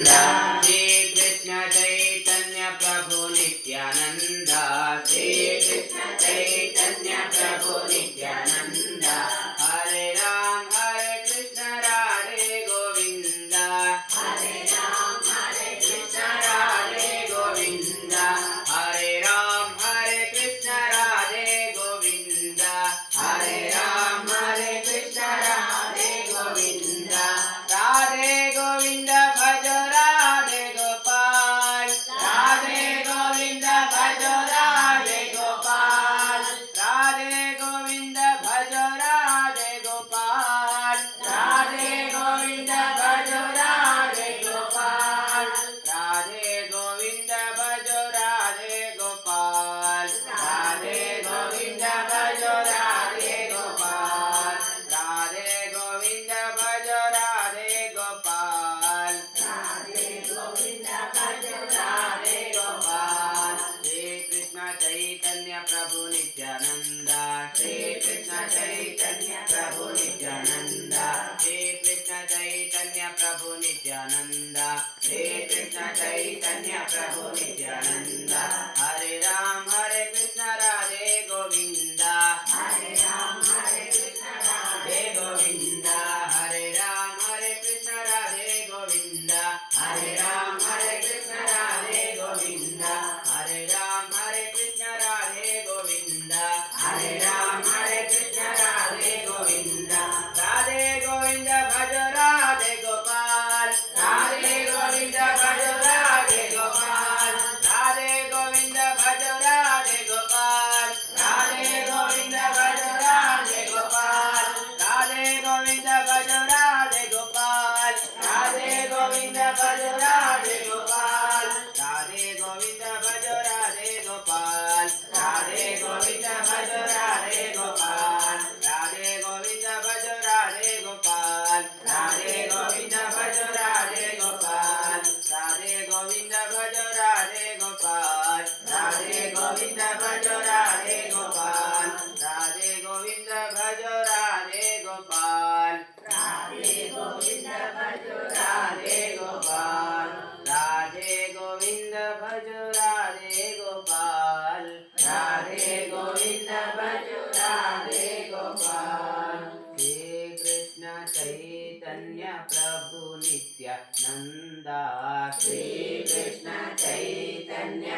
श्री कृष्ण चैतन्य प्रभु नित्यानंद। श्री कृष्ण चैतन्य प्रभु नित्यानंद। हरे कृष्ण राधे गोविंद। हरे कृष्ण राधे गोविंद। हरे कृष्ण राधे गोविंद। हरे कृष्ण राधे गोविंद। राधे गोविंद भज राधे गोपाल। राधे गोविंद भज राधे गोपाल। राधे गोविंद भज राधे गोपाल। राधे गोविंद भज राधे गोपाल। राधे गोविंद भज राधे गोपाल। राधे गोविंद भज राधे गोपाल। राधे गोविंद भज राधे गोपाल। राधे गोविंद भज राधे गोपाल। श्री कृष्ण चैतन्य प्रभु नित्यानंद। श्री कृष्ण चैतन्य प्रभु नित्यानंद। श्री कृष्ण चैतन्य प्रभु नित्यानंद। श्री कृष्ण चैतन्य प्रभु नित्यानंद। हरे कृष्ण राधे गोविंद। हरे कृष्ण राधे गोविंद। हरे कृष्ण राधे गोविंद। हरे कृष्ण राधे गोविंद। हरे कृष्ण राधे गोविंद। हरे कृष्ण राधे गोविंद। राधे गोविंद भज राधे गोपाल। राधे गोविंद भज राधे गोपाल। राधे गोविंद भज राधे गोपाल। राधे गोविंद भज राधे गोपाल। राधे गोविंद भज राधे गोपाल। राधे गोविंद भज राधे गोपाल। राधे गोविंद भज राधे गोपाल। राधे गोविंद भज राधे गोपाल। राधे गोविंद भज राधे गोपाल। राधे गोविंद भज राधे गोपाल। राधे गोविंद भज राधे गोपाल। राधे गोविंद भज राधे गोपाल। राधे गोविंद भज राधे गोपाल। राधे गोविंद भज राधे गोपाल। राधे गोविंद भज राधे गोपाल। राधे गोविंद भज राधे गोपाल। श्री कृष्ण चैतन्य प्रभु नित्यानंद। श्री कृष्ण चैतन्य